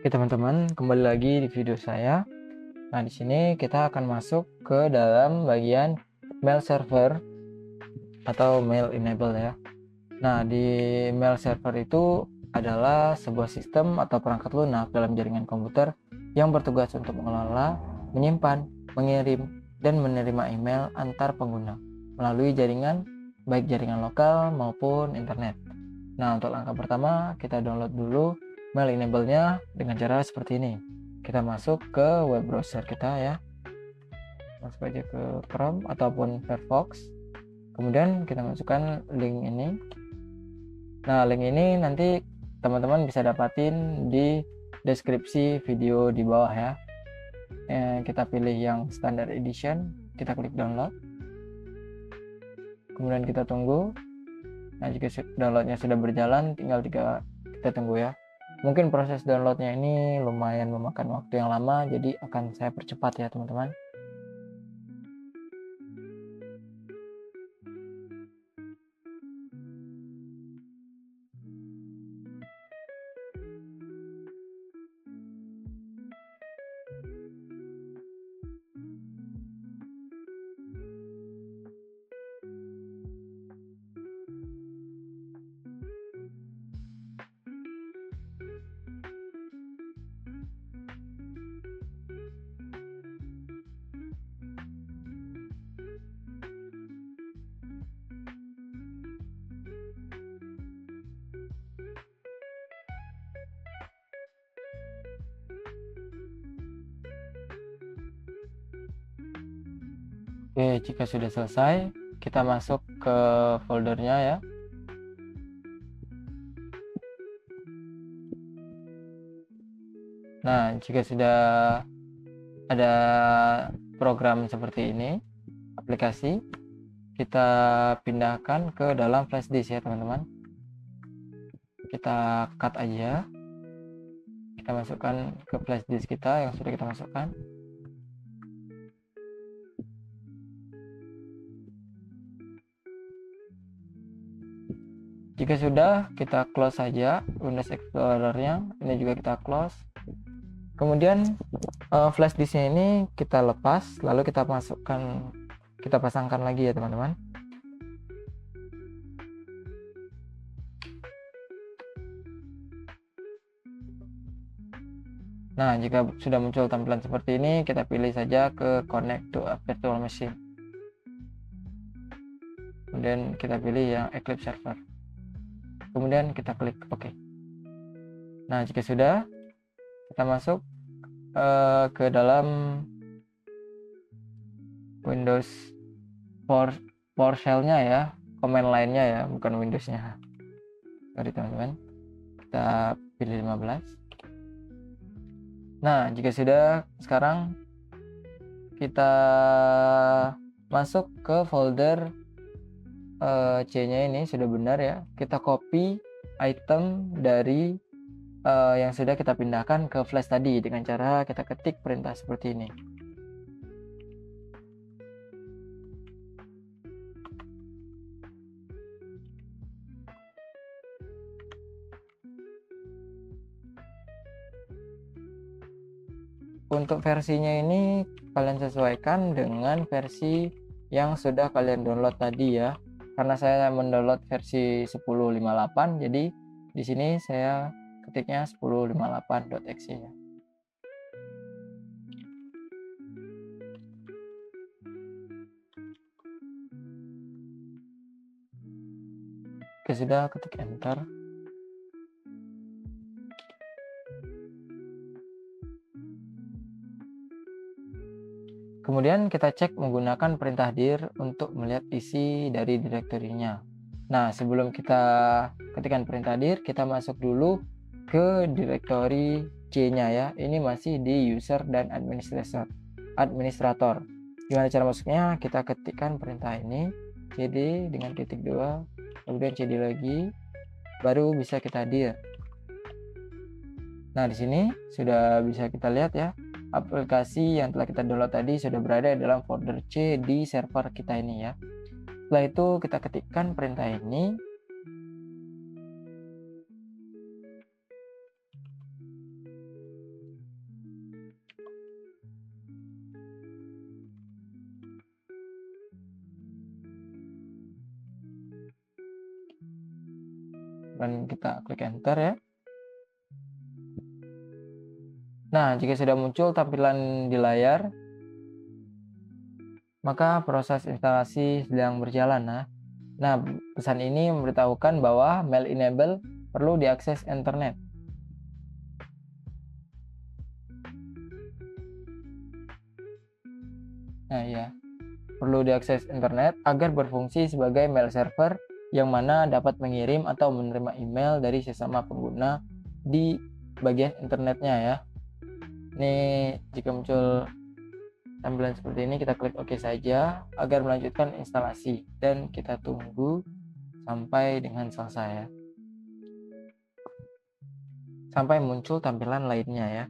Oke teman-teman, kembali lagi di video saya. Nah, di sini kita akan masuk ke dalam bagian mail server atau mail enable ya. Nah, di mail server itu adalah sebuah sistem atau perangkat lunak dalam jaringan komputer yang bertugas untuk mengelola, menyimpan, mengirim, dan menerima email antar pengguna melalui jaringan, baik jaringan lokal maupun internet. Nah, untuk langkah pertama, kita download dulu mail enable-nya dengan cara seperti ini. Kita masuk ke web browser kita ya. Masuk aja ke Chrome ataupun Firefox. Kemudian kita masukkan link ini. Nah, link ini nanti teman-teman bisa dapatin di deskripsi video di bawah ya. Kita pilih yang standard edition, kita klik download. Kemudian kita tunggu. Nah, jika downloadnya sudah berjalan, tinggal kita tunggu ya. Mungkin proses downloadnya ini lumayan memakan waktu yang lama, jadi akan saya percepat ya teman-teman. Oke, jika sudah selesai, kita masuk ke foldernya ya. Nah, jika sudah ada program seperti ini, aplikasi, kita pindahkan ke dalam flash disk ya teman-teman. Kita cut aja. Kita masukkan ke flash disk kita yang sudah kita masukkan. Jika sudah, kita close saja Windows Explorer-nya. Ini juga kita close. Kemudian flash disknya ini kita lepas, lalu kita pasangkan lagi ya teman-teman. Nah, jika sudah muncul tampilan seperti ini, kita pilih saja ke connect to a virtual machine. Kemudian kita pilih yang Eclipse Server. Kemudian kita klik OK. Nah, jika sudah, kita masuk ke dalam Windows PowerShell-nya ya, command line-nya ya, bukan Windows-nya. Sorry teman-teman. Kita pilih 15. Nah, jika sudah, sekarang kita masuk ke folder C-nya ini sudah benar ya. Kita copy item dari yang sudah kita pindahkan ke flash tadi dengan cara kita ketik perintah seperti ini. Untuk versinya ini kalian sesuaikan dengan versi yang sudah kalian download tadi ya. Karena saya mendownload versi 10.58, jadi di sini saya ketiknya 10.58.exe ya. Oke, sudah, ketik enter. Kemudian kita cek menggunakan perintah dir untuk melihat isi dari direktorinya. Nah, sebelum kita ketikkan perintah dir, kita masuk dulu ke direktori C-nya ya. Ini masih di user dan administrator. Gimana cara masuknya? Kita ketikkan perintah ini, cd dengan titik 2, kemudian cd lagi, baru bisa kita dir. Nah, di sini sudah bisa kita lihat ya. Aplikasi yang telah kita download tadi sudah berada dalam folder C di server kita ini ya. Setelah itu kita ketikkan perintah ini. dan kita klik enter ya. Nah, jika sudah muncul tampilan di layar, maka proses instalasi sedang berjalan. Nah, pesan ini memberitahukan bahwa mail enable perlu diakses internet. Nah, ya, perlu diakses internet agar berfungsi sebagai mail server yang mana dapat mengirim atau menerima email dari sesama pengguna di bagian internetnya ya. Ini jika muncul tampilan seperti ini, kita klik OK saja agar melanjutkan instalasi dan kita tunggu sampai dengan selesai ya. Sampai muncul tampilan lainnya ya.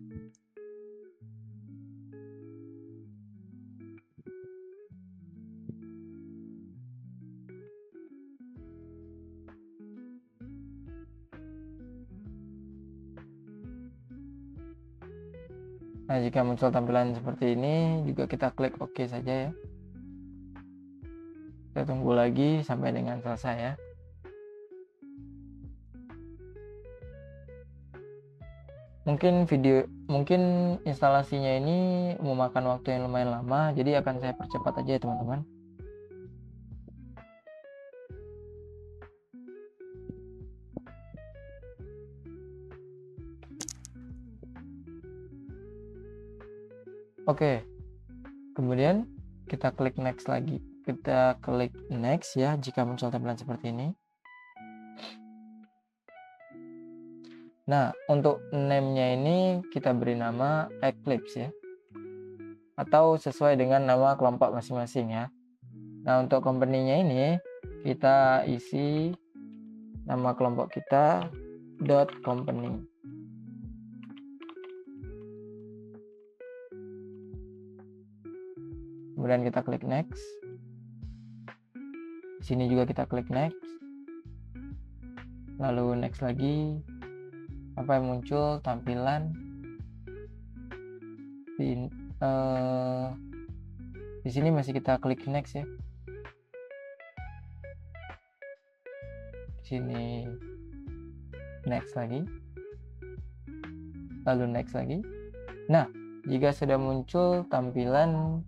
Nah, jika muncul tampilan seperti ini juga kita klik OK saja ya. Kita tunggu lagi sampai dengan selesai ya. Mungkin instalasinya ini memakan waktu yang lumayan lama, jadi akan saya percepat aja ya teman-teman. Oke, kemudian kita klik next lagi. Kita klik next ya jika muncul tampilan seperti ini. Nah, untuk name-nya ini kita beri nama Eclipse ya, atau sesuai dengan nama kelompok masing-masing ya. Nah, untuk company-nya ini kita isi nama kelompok kita .company. Kemudian kita klik next. Di sini juga kita klik next. Lalu next lagi. Sampai muncul tampilan di sini masih kita klik next ya. Di sini next lagi. Lalu next lagi. Nah, jika sudah muncul tampilan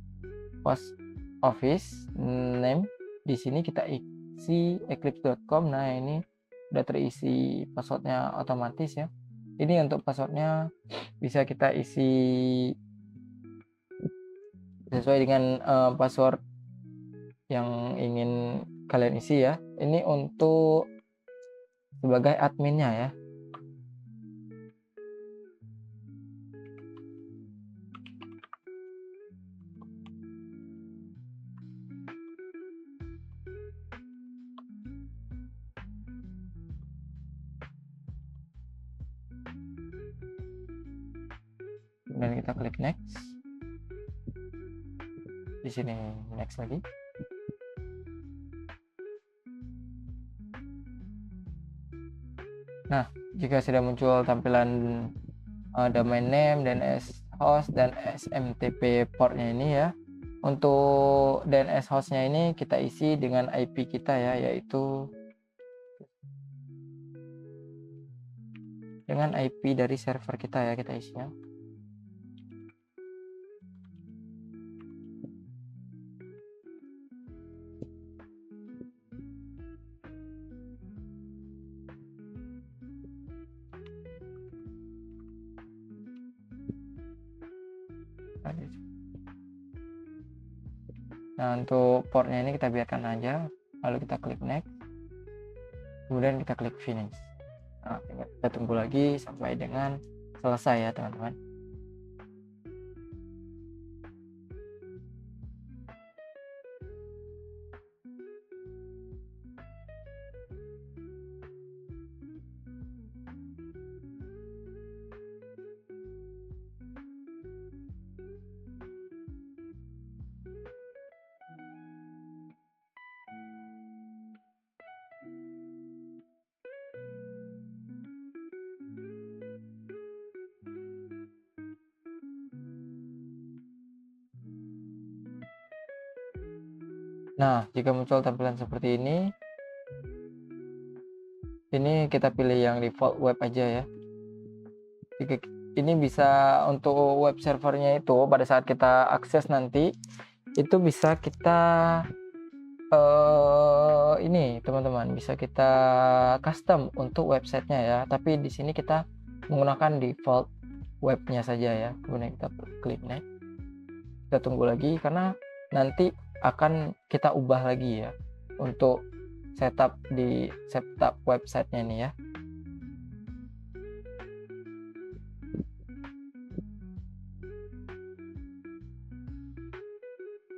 post office name, di sini kita isi eclipse.com. Nah, ini udah terisi passwordnya otomatis ya. Ini untuk passwordnya bisa kita isi sesuai dengan password yang ingin kalian isi ya. Ini untuk sebagai adminnya ya. Dan kita klik next. Di sini next lagi. Nah, jika sudah muncul tampilan domain name, DNS host dan SMTP portnya ini ya. Untuk DNS hostnya ini kita isi dengan IP kita ya, yaitu dengan IP dari server kita ya, kita isinya. Nah, untuk portnya ini kita biarkan aja, lalu kita klik next, kemudian kita klik finish. Nah, kita tunggu lagi sampai dengan selesai ya teman-teman. Nah, jika muncul tampilan seperti ini Ini kita pilih yang default web aja ya. Ini bisa untuk web servernya itu pada saat kita akses nanti itu bisa kita ini teman-teman bisa kita custom untuk websitenya ya, tapi di sini kita menggunakan default webnya saja ya. Kemudian kita klik next, kita tunggu lagi karena nanti akan kita ubah lagi ya untuk setup websitenya ini ya.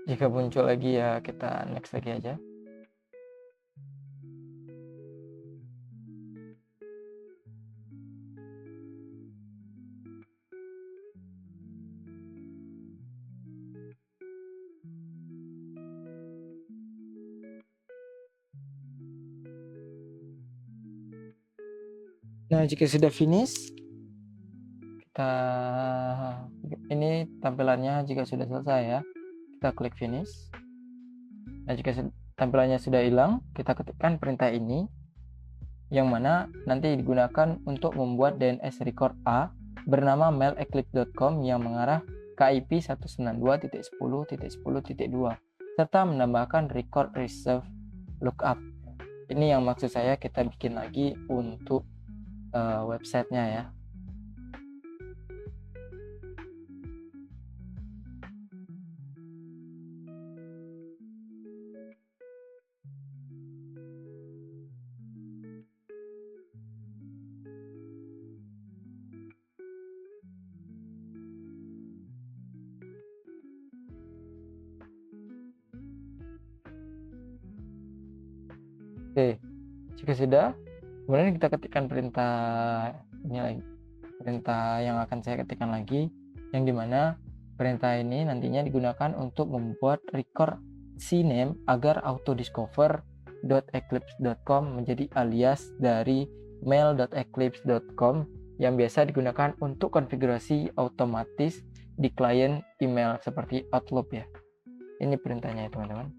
Jika muncul lagi ya kita next lagi aja. Nah, jika sudah finish, kita ini tampilannya jika sudah selesai ya, kita klik finish. Nah, jika tampilannya sudah hilang, kita ketikkan perintah ini yang mana nanti digunakan untuk membuat DNS record A bernama maileclipse.com yang mengarah ke IP 192.10.10.2 serta menambahkan record reserve lookup. Ini yang maksud saya kita bikin lagi untuk websitenya ya. Oke, jika sudah, kemudian kita ketikkan perintah ini lagi, perintah yang akan saya ketikkan lagi, yang dimana perintah ini nantinya digunakan untuk membuat record cname agar autodiscover.eclipse.com menjadi alias dari mail.eclipse.com yang biasa digunakan untuk konfigurasi otomatis di klien email seperti Outlook ya. Ini perintahnya ya teman-teman.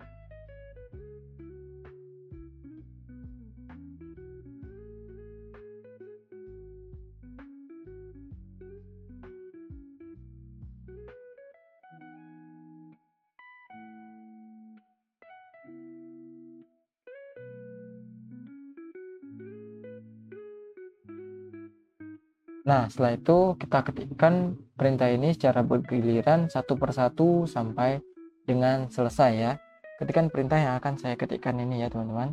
Nah, setelah itu kita ketikkan perintah ini secara bergiliran satu persatu sampai dengan selesai ya. Ketikkan perintah yang akan saya ketikkan ini ya teman-teman.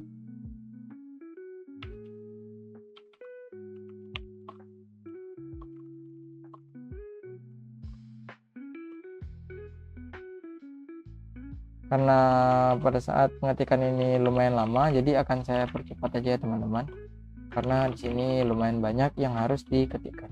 Karena pada saat pengetikan ini lumayan lama, jadi akan saya percepat aja ya teman-teman. Karena di sini lumayan banyak yang harus diketikkan.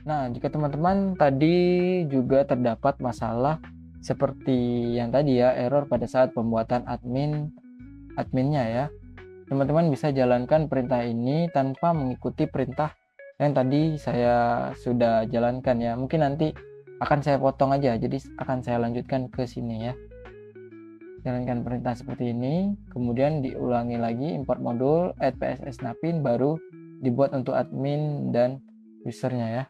Nah, jika teman-teman tadi juga terdapat masalah seperti yang tadi ya, error pada saat pembuatan adminnya ya, teman-teman bisa jalankan perintah ini tanpa mengikuti perintah yang tadi saya sudah jalankan ya. Mungkin nanti akan saya potong aja, jadi akan saya lanjutkan ke sini ya. Jalankan perintah seperti ini, kemudian diulangi lagi import modul add pss napin, baru dibuat untuk admin dan usernya ya.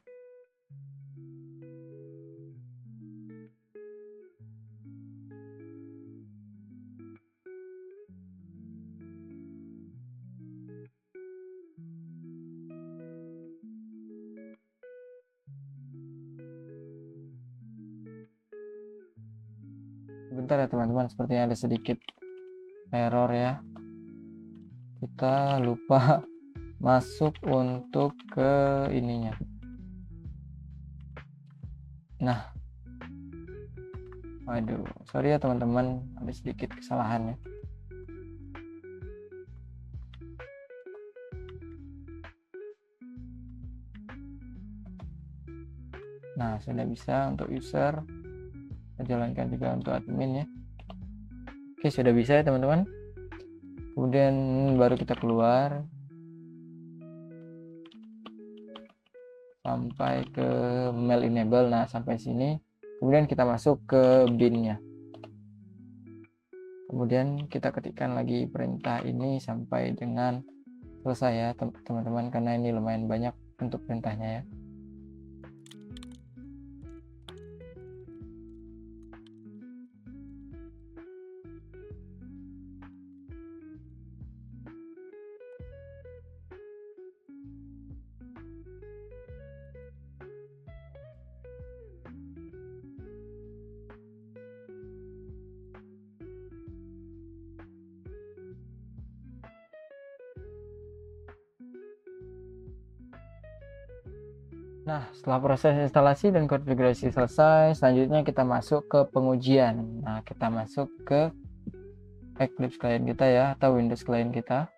Bentar ya teman-teman, sepertinya ada sedikit error ya, kita lupa masuk untuk ke ininya. Nah, waduh, sorry ya teman-teman, ada sedikit kesalahan ya. Nah, sudah bisa untuk user, kita jalankan juga untuk admin ya. Oke, sudah bisa ya teman-teman. Kemudian baru kita keluar sampai ke mail enable. Nah, sampai sini kemudian kita masuk ke binnya, kemudian kita ketikkan lagi perintah ini sampai dengan selesai ya teman-teman, karena ini lumayan banyak untuk perintahnya ya. Nah, setelah proses instalasi dan konfigurasi selesai, selanjutnya kita masuk ke pengujian. Nah, kita masuk ke Eclipse client kita ya, atau Windows client kita.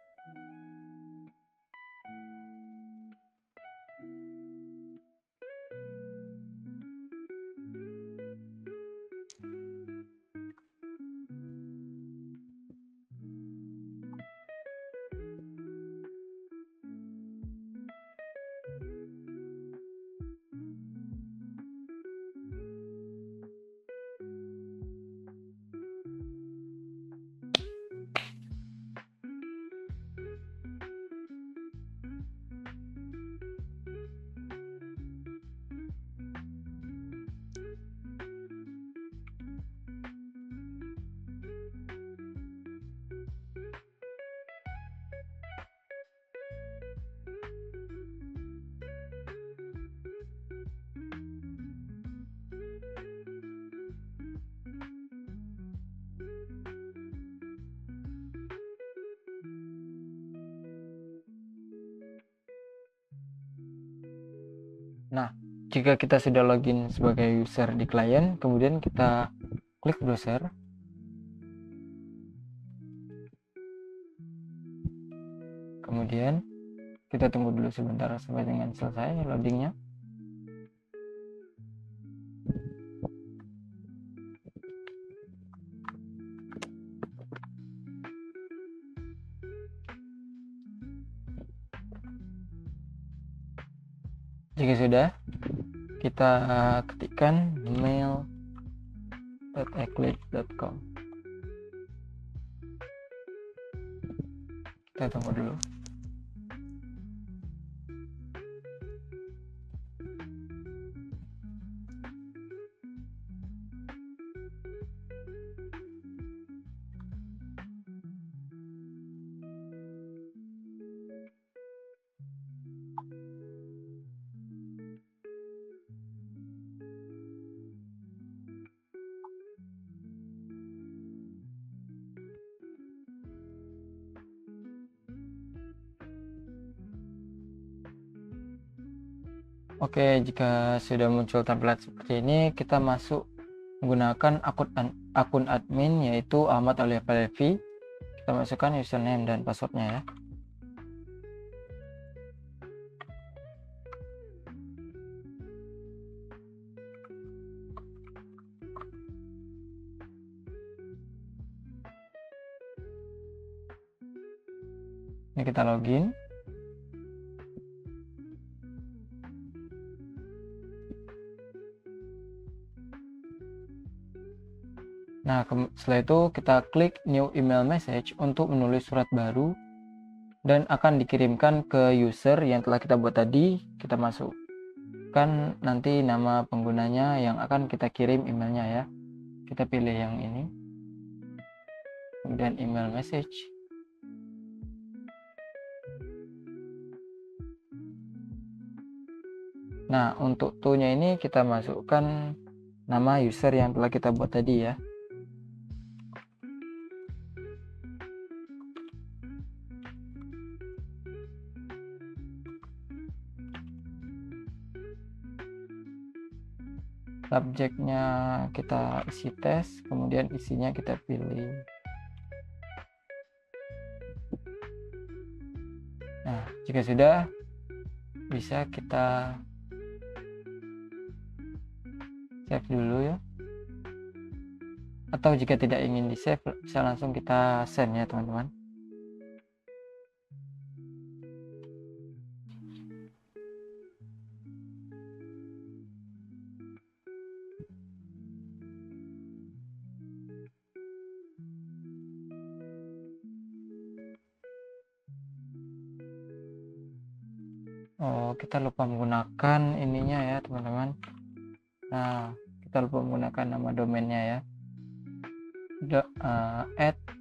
Nah, jika kita sudah login sebagai user di klien, kemudian kita klik browser. Kemudian kita tunggu dulu sebentar sampai dengan selesai loadingnya. Jika sudah, kita ketikkan mail.eclipse.com. Kita tunggu dulu. Oke, jika sudah muncul tampilan seperti ini, kita masuk menggunakan akun admin, yaitu Ahmad Aulia Palevi. Kita masukkan username dan passwordnya ya. Ini kita login. Nah, setelah itu kita klik new email message untuk menulis surat baru dan akan dikirimkan ke user yang telah kita buat tadi. Kita masukkan nanti nama penggunanya yang akan kita kirim emailnya ya. Kita pilih yang ini. Kemudian email message. Nah, untuk to-nya ini kita masukkan nama user yang telah kita buat tadi ya. Subjeknya kita isi tes, kemudian isinya kita pilih. Nah, jika sudah, bisa kita save dulu ya. Atau jika tidak ingin di save, bisa langsung kita send ya teman-teman. Oh, kita lupa menggunakan ininya ya teman-teman. Nah, kita lupa menggunakan nama domainnya ya.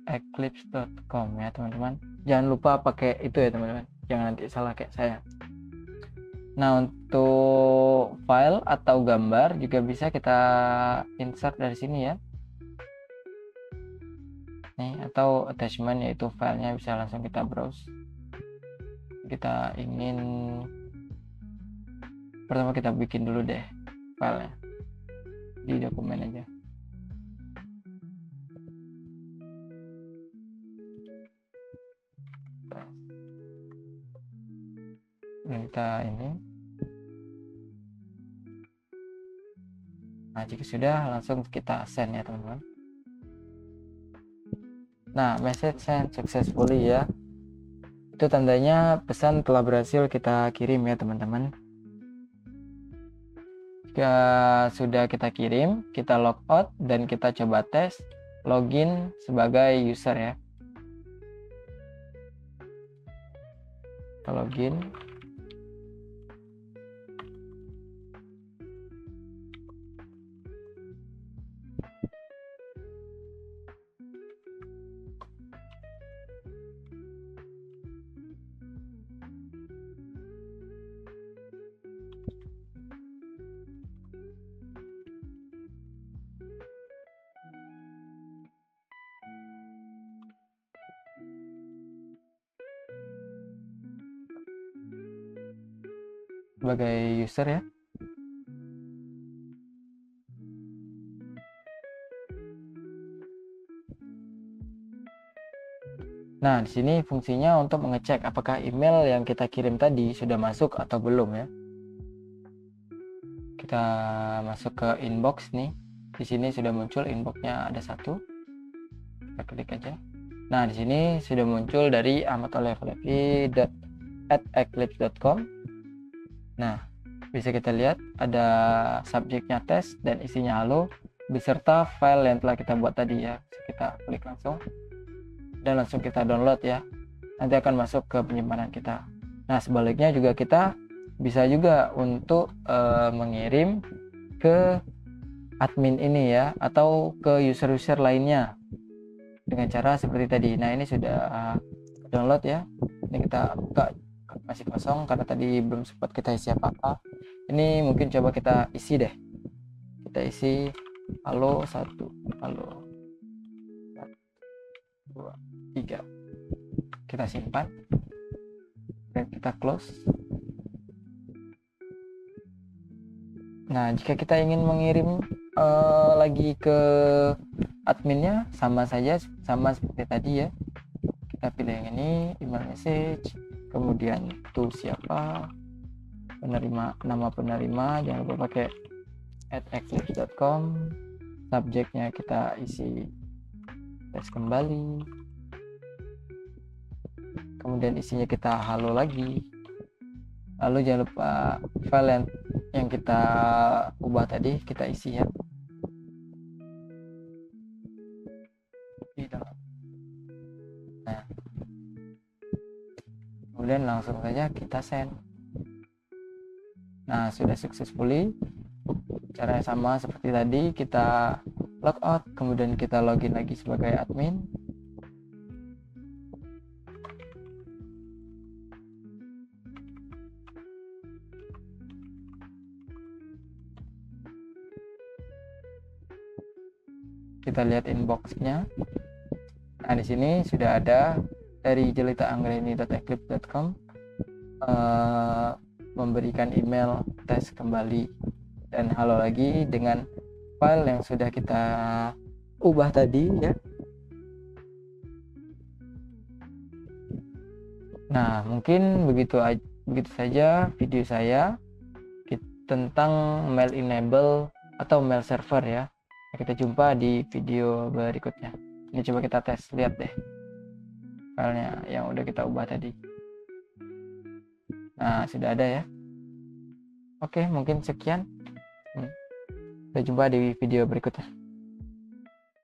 @eclipse.com ya teman-teman. Jangan lupa pakai itu ya teman-teman. Jangan nanti salah kayak saya. Nah, untuk file atau gambar juga bisa kita insert dari sini ya. Nih, atau attachment yaitu filenya bisa langsung kita browse. Kita ingin pertama kita bikin dulu deh filenya di dokumen aja. Kita ini. Nah, jika sudah langsung kita send ya teman-teman. Nah, message sent successfully ya. Itu tandanya pesan telah berhasil kita kirim ya teman-teman. Jika sudah kita kirim, kita logout dan kita coba tes login sebagai user ya. Kita login. Sebagai user ya. Nah, di sini fungsinya untuk mengecek apakah email yang kita kirim tadi sudah masuk atau belum ya. Kita masuk ke inbox nih. Di sini sudah muncul inboxnya ada satu. Kita klik aja. Nah, di sini sudah muncul dari ahmadolevi@eclipse.com. Nah, bisa kita lihat ada subjeknya tes dan isinya halo beserta file yang telah kita buat tadi ya. Kita klik langsung dan langsung kita download ya. Nanti akan masuk ke penyimpanan kita. Nah, sebaliknya juga kita bisa juga untuk mengirim ke admin ini ya, atau ke user-user lainnya dengan cara seperti tadi. Nah, ini sudah download ya. Ini kita buka, masih kosong karena tadi belum sempat kita isi apa-apa. Ini mungkin coba kita isi deh. Kita isi halo 1, halo 2, 3. Kita simpan dan kita close. Nah, jika kita ingin mengirim lagi ke adminnya, sama saja, sama seperti tadi ya. Kita pilih yang ini, email message, kemudian to siapa, penerima, nama penerima, jangan lupa pakai @eclipse.com. Subjeknya kita isi tes kembali, kemudian isinya kita halo lagi. Lalu jangan lupa file yang kita ubah tadi kita isi ya di dalam. Nah, kemudian langsung saja kita send. Nah, sudah successfully. Caranya sama seperti tadi, kita logout, kemudian kita login lagi sebagai admin. Kita lihat inbox-nya. Nah, di sini sudah ada dari jelitaanggreni.eclipse.com memberikan email tes kembali dan halo lagi dengan file yang sudah kita ubah tadi ya. Nah, mungkin begitu saja video saya tentang mail enable atau mail server ya. Kita jumpa di video berikutnya. Ini coba kita tes, lihat deh filenya yang udah kita ubah tadi. Nah, sudah ada ya. Oke, mungkin sekian. Sampai jumpa di video berikutnya.